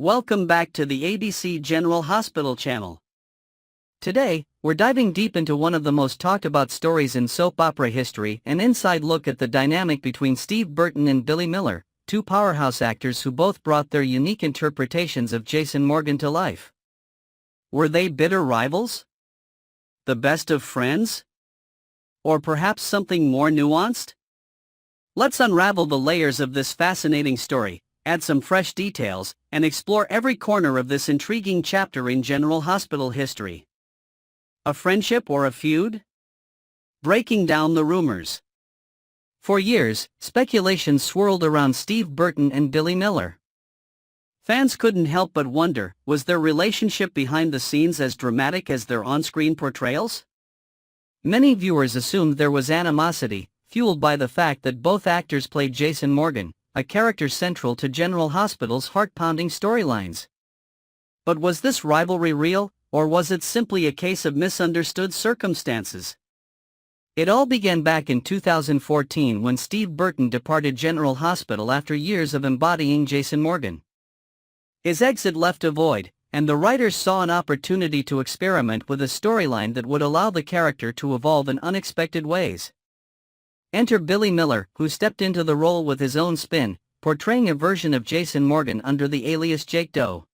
Welcome back to the ABC General Hospital channel. Today, we're diving deep into one of the most talked about stories in soap opera history, an inside look at the dynamic between Steve Burton and Billy Miller, two powerhouse actors who both brought their unique interpretations of Jason Morgan to life. Were they bitter rivals? The best of friends? Or perhaps something more nuanced? Let's unravel the layers of this fascinating story, add some fresh details, and explore every corner of this intriguing chapter in General Hospital history. A friendship or a feud? Breaking down the rumors. For years, speculation swirled around Steve Burton and Billy Miller. Fans couldn't help but wonder, was their relationship behind the scenes as dramatic as their on-screen portrayals? Many viewers assumed there was animosity, fueled by the fact that both actors played Jason Morgan, a character central to General Hospital's heart-pounding storylines. But was this rivalry real, or was it simply a case of misunderstood circumstances? It all began back in 2014 when Steve Burton departed General Hospital after years of embodying Jason Morgan. His exit left a void, and the writers saw an opportunity to experiment with a storyline that would allow the character to evolve in unexpected ways. Enter Billy Miller, who stepped into the role with his own spin, portraying a version of Jason Morgan under the alias Jake Doe.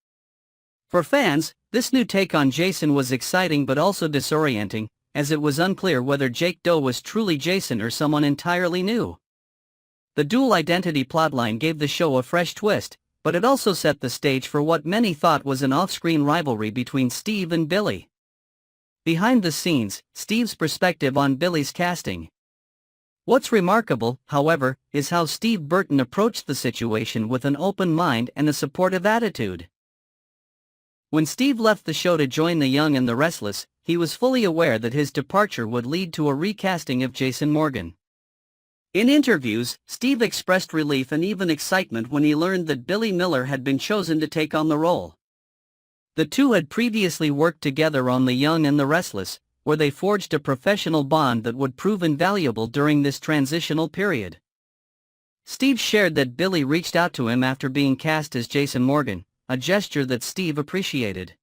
For fans, this new take on Jason was exciting but also disorienting, as it was unclear whether Jake Doe was truly Jason or someone entirely new. The dual identity plotline gave the show a fresh twist, but it also set the stage for what many thought was an off-screen rivalry between Steve and Billy. Behind the scenes, Steve's perspective on Billy's casting. What's remarkable, however, is how Steve Burton approached the situation with an open mind and a supportive attitude. When Steve left the show to join The Young and the Restless, he was fully aware that his departure would lead to a recasting of Jason Morgan. In interviews, Steve expressed relief and even excitement when he learned that Billy Miller had been chosen to take on the role. The two had previously worked together on The Young and the Restless, where they forged a professional bond that would prove invaluable during this transitional period. Steve shared that Billy reached out to him after being cast as Jason Morgan, a gesture that Steve appreciated.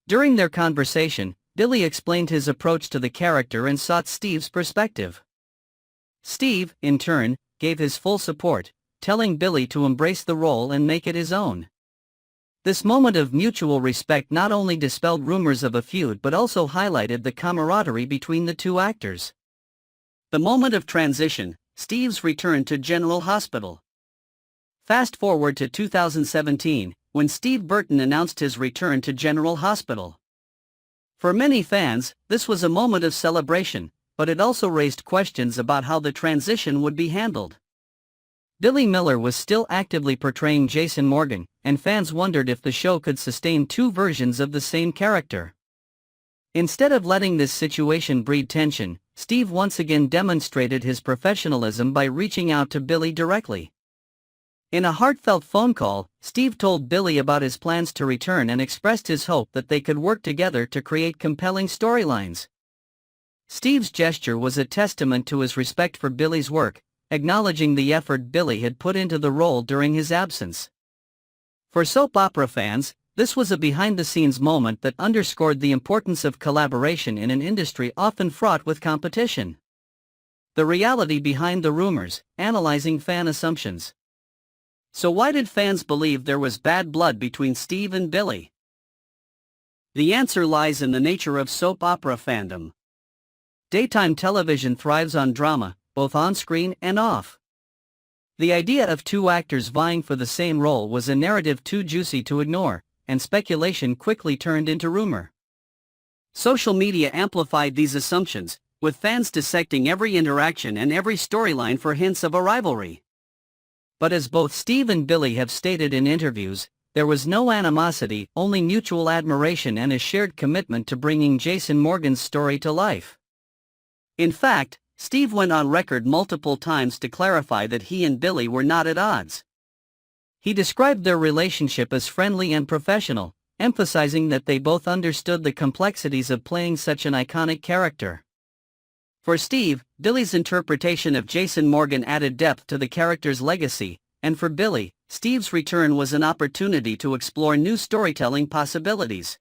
During their conversation, Billy explained his approach to the character and sought Steve's perspective. Steve, in turn, gave his full support, telling Billy to embrace the role and make it his own. This moment of mutual respect not only dispelled rumors of a feud but also highlighted the camaraderie between the two actors. The moment of transition, Steve's return to General Hospital. Fast forward to 2017, when Steve Burton announced his return to General Hospital. For many fans, this was a moment of celebration, but it also raised questions about how the transition would be handled. Billy Miller was still actively portraying Jason Morgan, and fans wondered if the show could sustain two versions of the same character. Instead of letting this situation breed tension, Steve once again demonstrated his professionalism by reaching out to Billy directly. In a heartfelt phone call, Steve told Billy about his plans to return and expressed his hope that they could work together to create compelling storylines. Steve's gesture was a testament to his respect for Billy's work, acknowledging the effort Billy had put into the role during his absence. For soap opera fans, this was a behind-the-scenes moment that underscored the importance of collaboration in an industry often fraught with competition. The reality behind the rumors, analyzing fan assumptions. So why did fans believe there was bad blood between Steve and Billy? The answer lies in the nature of soap opera fandom. Daytime television thrives on drama, both on-screen and off. The idea of two actors vying for the same role was a narrative too juicy to ignore, and speculation quickly turned into rumor. Social media amplified these assumptions, with fans dissecting every interaction and every storyline for hints of a rivalry. But as both Steve and Billy have stated in interviews, there was no animosity, only mutual admiration and a shared commitment to bringing Jason Morgan's story to life. In fact, Steve went on record multiple times to clarify that he and Billy were not at odds. He described their relationship as friendly and professional, emphasizing that they both understood the complexities of playing such an iconic character. For Steve, Billy's interpretation of Jason Morgan added depth to the character's legacy, and for Billy, Steve's return was an opportunity to explore new storytelling possibilities.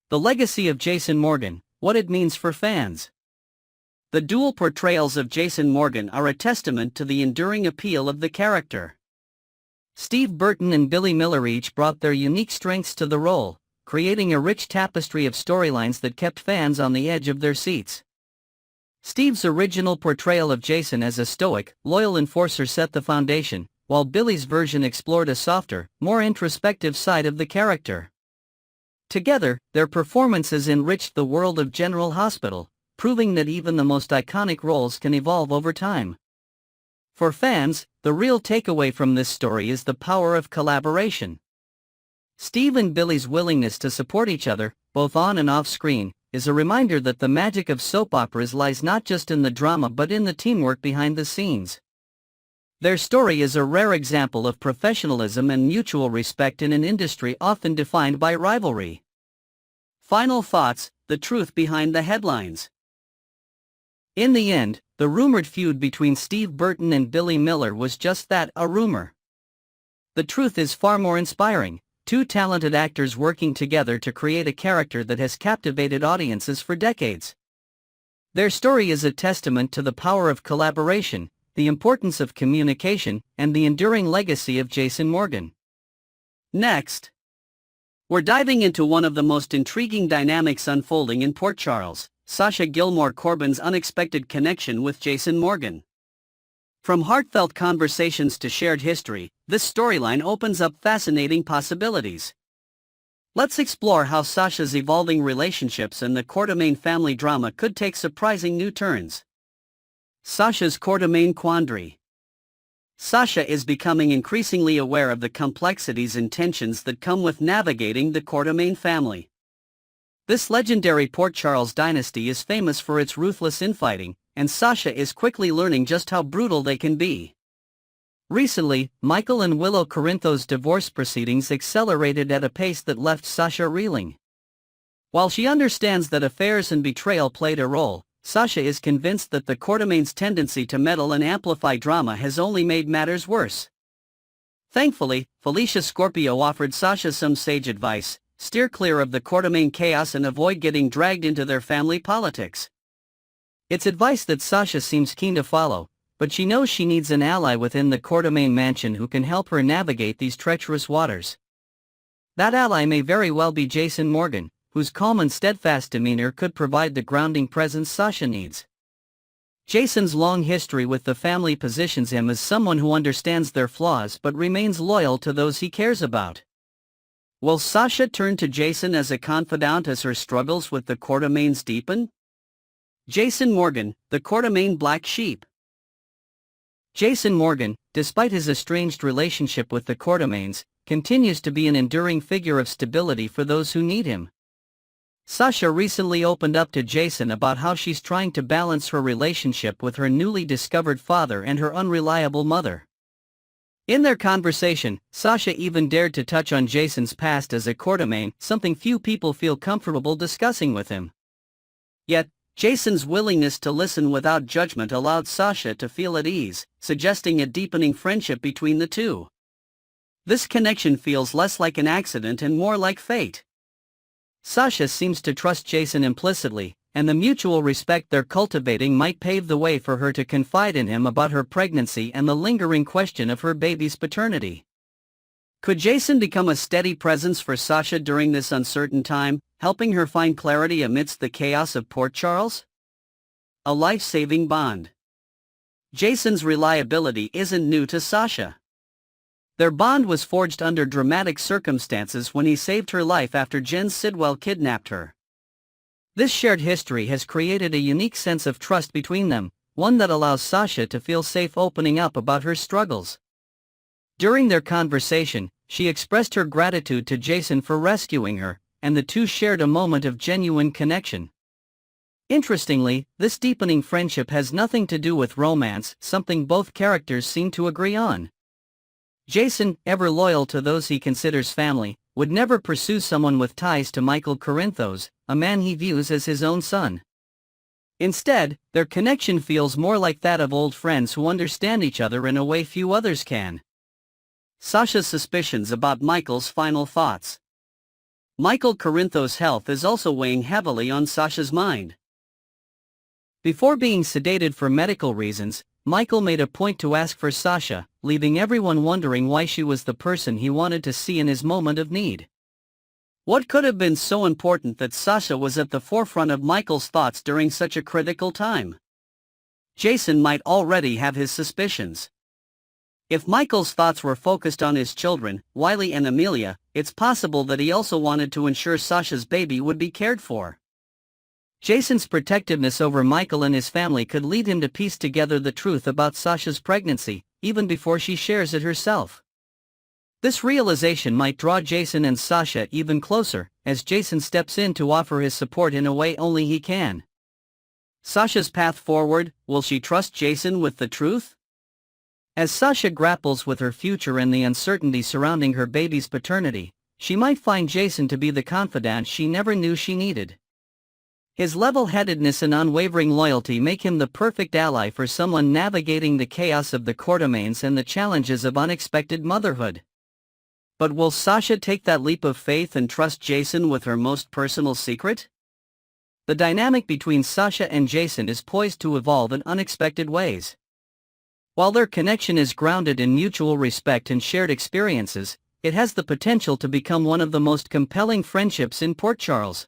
The legacy of Jason Morgan, what it means for fans. The dual portrayals of Jason Morgan are a testament to the enduring appeal of the character. Steve Burton and Billy Miller each brought their unique strengths to the role, creating a rich tapestry of storylines that kept fans on the edge of their seats. Steve's original portrayal of Jason as a stoic, loyal enforcer set the foundation, while Billy's version explored a softer, more introspective side of the character. Together, their performances enriched the world of General Hospital, proving that even the most iconic roles can evolve over time. For fans, the real takeaway from this story is the power of collaboration. Steve and Billy's willingness to support each other, both on and off screen, is a reminder that the magic of soap operas lies not just in the drama but in the teamwork behind the scenes. Their story is a rare example of professionalism and mutual respect in an industry often defined by rivalry. Final thoughts, the truth behind the headlines. In the end, the rumored feud between Steve Burton and Billy Miller was just that, a rumor. The truth is far more inspiring, two talented actors working together to create a character that has captivated audiences for decades. Their story is a testament to the power of collaboration, the importance of communication, and the enduring legacy of Jason Morgan. Next, we're diving into one of the most intriguing dynamics unfolding in Port Charles, Sasha Gilmore Corbin's unexpected connection with Jason Morgan. From heartfelt conversations to shared history, this storyline opens up fascinating possibilities. Let's explore how Sasha's evolving relationships and the Quartermaine family drama could take surprising new turns. Sasha's Quartermaine quandary. Sasha is becoming increasingly aware of the complexities and tensions that come with navigating the Quartermaine family. This legendary Port Charles dynasty is famous for its ruthless infighting, and Sasha is quickly learning just how brutal they can be. Recently, Michael and Willow Corinthos' divorce proceedings accelerated at a pace that left Sasha reeling. While she understands that affairs and betrayal played a role, Sasha is convinced that the Quartermaine's tendency to meddle and amplify drama has only made matters worse. Thankfully, Felicia Scorpio offered Sasha some sage advice: steer clear of the Quartermaine chaos and avoid getting dragged into their family politics. It's advice that Sasha seems keen to follow, but she knows she needs an ally within the Quartermaine mansion who can help her navigate these treacherous waters. That ally may very well be Jason Morgan, whose calm and steadfast demeanor could provide the grounding presence Sasha needs. Jason's long history with the family positions him as someone who understands their flaws but remains loyal to those he cares about. Will Sasha turn to Jason as a confidant as her struggles with the Quartermaines deepen? Jason Morgan, the Quartermaine black sheep. Jason Morgan, despite his estranged relationship with the Quartermaines, continues to be an enduring figure of stability for those who need him. Sasha recently opened up to Jason about how she's trying to balance her relationship with her newly discovered father and her unreliable mother. In their conversation, Sasha even dared to touch on Jason's past as a Quartermaine, something few people feel comfortable discussing with him. Yet, Jason's willingness to listen without judgment allowed Sasha to feel at ease, suggesting a deepening friendship between the two. This connection feels less like an accident and more like fate. Sasha seems to trust Jason implicitly, and the mutual respect they're cultivating might pave the way for her to confide in him about her pregnancy and the lingering question of her baby's paternity. Could Jason become a steady presence for Sasha during this uncertain time, helping her find clarity amidst the chaos of Port Charles? A life-saving bond. Jason's reliability isn't new to Sasha. Their bond was forged under dramatic circumstances when he saved her life after Jen Sidwell kidnapped her. This shared history has created a unique sense of trust between them, one that allows Sasha to feel safe opening up about her struggles. During their conversation, she expressed her gratitude to Jason for rescuing her, and the two shared a moment of genuine connection. Interestingly, this deepening friendship has nothing to do with romance, something both characters seem to agree on. Jason, ever loyal to those he considers family, would never pursue someone with ties to Michael Corinthos, a man he views as his own son. Instead, their connection feels more like that of old friends who understand each other in a way few others can. Sasha's suspicions about Michael's final thoughts. Michael Corinthos' health is also weighing heavily on Sasha's mind. Before being sedated for medical reasons, Michael made a point to ask for Sasha, leaving everyone wondering why she was the person he wanted to see in his moment of need. What could have been so important that Sasha was at the forefront of Michael's thoughts during such a critical time? Jason might already have his suspicions. If Michael's thoughts were focused on his children, Wiley and Amelia, it's possible that he also wanted to ensure Sasha's baby would be cared for. Jason's protectiveness over Michael and his family could lead him to piece together the truth about Sasha's pregnancy, even before she shares it herself. This realization might draw Jason and Sasha even closer, as Jason steps in to offer his support in a way only he can. Sasha's path forward, will she trust Jason with the truth? As Sasha grapples with her future and the uncertainty surrounding her baby's paternity, she might find Jason to be the confidant she never knew she needed. His level-headedness and unwavering loyalty make him the perfect ally for someone navigating the chaos of the courtdomains and the challenges of unexpected motherhood. But will Sasha take that leap of faith and trust Jason with her most personal secret? The dynamic between Sasha and Jason is poised to evolve in unexpected ways. While their connection is grounded in mutual respect and shared experiences, it has the potential to become one of the most compelling friendships in Port Charles.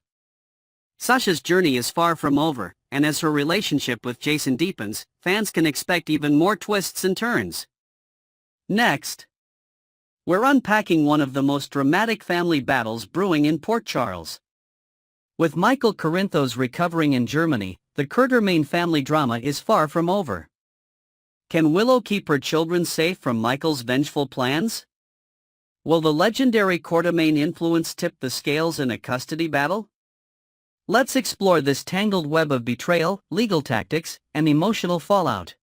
Sasha's journey is far from over, and as her relationship with Jason deepens, fans can expect even more twists and turns. Next, we're unpacking one of the most dramatic family battles brewing in Port Charles. With Michael Corinthos recovering in Germany, the Courtdomain family drama is far from over. Can Willow keep her children safe from Michael's vengeful plans? Will the legendary Courtdomain influence tip the scales in a custody battle? Let's explore this tangled web of betrayal, legal tactics, and emotional fallout.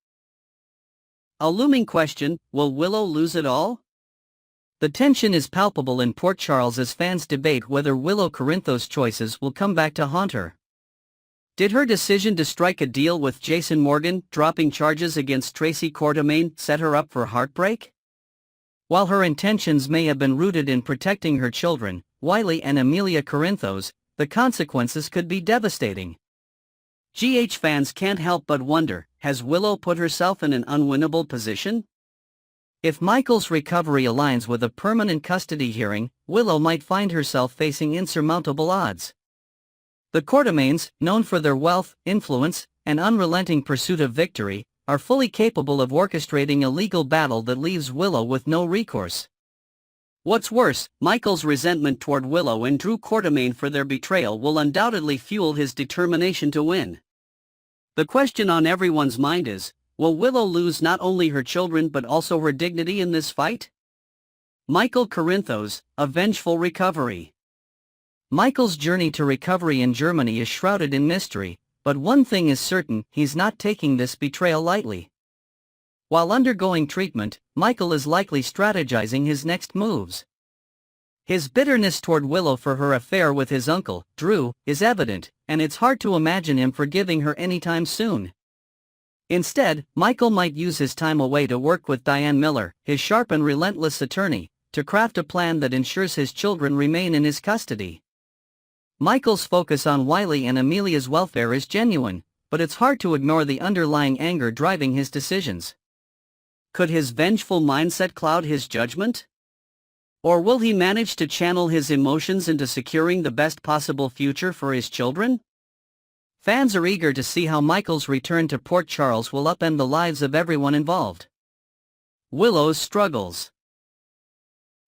A looming question, will Willow lose it all? The tension is palpable in Port Charles as fans debate whether Willow Corinthos' choices will come back to haunt her. Did her decision to strike a deal with Jason Morgan, dropping charges against Tracy Courtdomain, set her up for heartbreak? While her intentions may have been rooted in protecting her children, Wiley and Amelia Corinthos, the consequences could be devastating. GH fans can't help but wonder, has Willow put herself in an unwinnable position? If Michael's recovery aligns with a permanent custody hearing, Willow might find herself facing insurmountable odds. The Courtdomains, known for their wealth, influence, and unrelenting pursuit of victory, are fully capable of orchestrating a legal battle that leaves Willow with no recourse. What's worse, Michael's resentment toward Willow and Drew Courtdomain for their betrayal will undoubtedly fuel his determination to win. The question on everyone's mind is, will Willow lose not only her children but also her dignity in this fight? Michael Corinthos, a vengeful recovery. Michael's journey to recovery in Germany is shrouded in mystery, but one thing is certain, he's not taking this betrayal lightly. While undergoing treatment, Michael is likely strategizing his next moves. His bitterness toward Willow for her affair with his uncle, Drew, is evident, and it's hard to imagine him forgiving her anytime soon. Instead, Michael might use his time away to work with Diane Miller, his sharp and relentless attorney, to craft a plan that ensures his children remain in his custody. Michael's focus on Wiley and Amelia's welfare is genuine, but it's hard to ignore the underlying anger driving his decisions. Could his vengeful mindset cloud his judgment? Or will he manage to channel his emotions into securing the best possible future for his children? Fans are eager to see how Michael's return to Port Charles will upend the lives of everyone involved. Willow's struggles.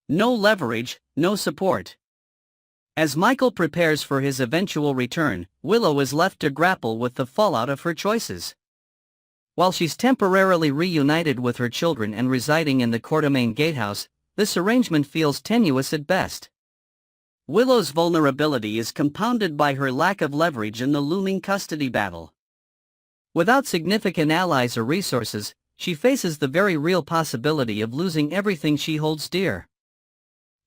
No leverage, no support. As Michael prepares for his eventual return, Willow is left to grapple with the fallout of her choices. While she's temporarily reunited with her children and residing in the Courtdomain gatehouse, this arrangement feels tenuous at best. Willow's vulnerability is compounded by her lack of leverage in the looming custody battle. Without significant allies or resources, she faces the very real possibility of losing everything she holds dear.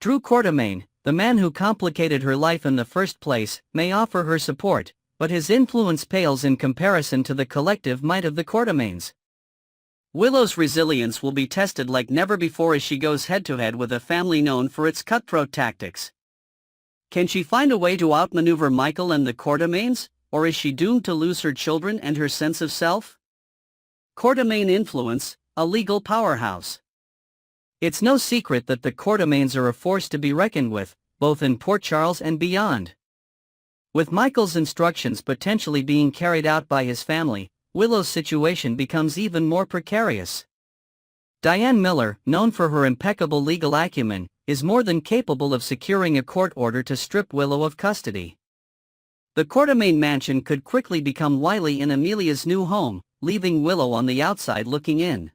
Drew Courtdomain, the man who complicated her life in the first place, may offer her support, but his influence pales in comparison to the collective might of the Courtdomains. Willow's resilience will be tested like never before as she goes head-to-head with a family known for its cutthroat tactics. Can she find a way to outmaneuver Michael and the Courtemains, or is she doomed to lose her children and her sense of self? Courtemain influence, a legal powerhouse. It's no secret that the Courtemains are a force to be reckoned with, both in Port Charles and beyond. With Michael's instructions potentially being carried out by his family, Willow's situation becomes even more precarious. Diane Miller, known for her impeccable legal acumen, is more than capable of securing a court order to strip Willow of custody. The Courtemain mansion could quickly become Wiley and Amelia's new home, leaving Willow on the outside looking in.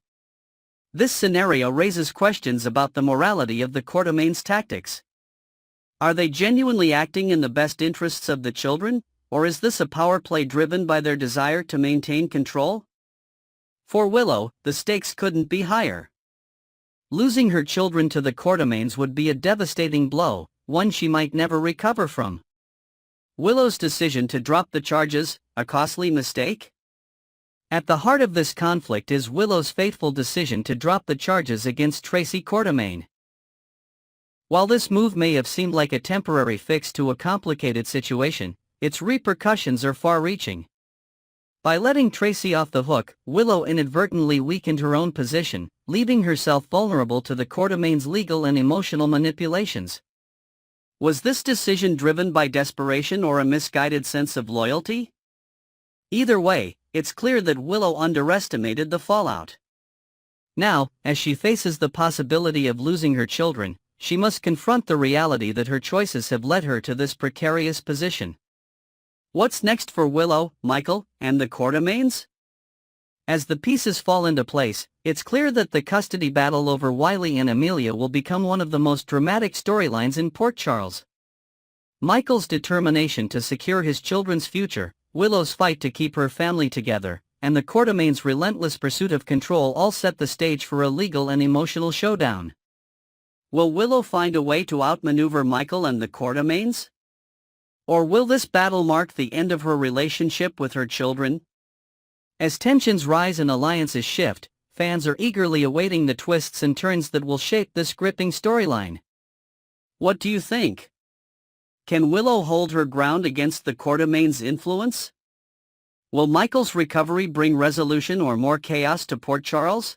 This scenario raises questions about the morality of the Courtemain's tactics. Are they genuinely acting in the best interests of the children, or is this a power play driven by their desire to maintain control? For Willow, the stakes couldn't be higher. Losing her children to the Courtemains would be a devastating blow, one she might never recover from. Willow's decision to drop the charges, a costly mistake? At the heart of this conflict is Willow's fateful decision to drop the charges against Tracy Courtemain. While this move may have seemed like a temporary fix to a complicated situation, its repercussions are far-reaching. By letting Tracy off the hook, Willow inadvertently weakened her own position, leaving herself vulnerable to the Courtemain's legal and emotional manipulations. Was this decision driven by desperation or a misguided sense of loyalty? Either way, it's clear that Willow underestimated the fallout. Now, as she faces the possibility of losing her children, she must confront the reality that her choices have led her to this precarious position. What's next for Willow, Michael, and the Courtemains? As the pieces fall into place, it's clear that the custody battle over Wiley and Amelia will become one of the most dramatic storylines in Port Charles. Michael's determination to secure his children's future, Willow's fight to keep her family together, and the Courtemains' relentless pursuit of control all set the stage for a legal and emotional showdown. Will Willow find a way to outmaneuver Michael and the Courtemains? Or will this battle mark the end of her relationship with her children? As tensions rise and alliances shift, fans are eagerly awaiting the twists and turns that will shape this gripping storyline. What do you think? Can Willow hold her ground against the Courtemains' influence? Will Michael's recovery bring resolution or more chaos to Port Charles?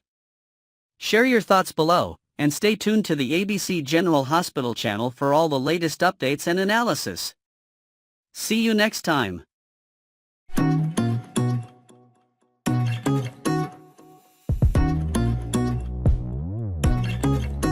Share your thoughts below, and stay tuned to the ABC General Hospital channel for all the latest updates and analysis. See you next time.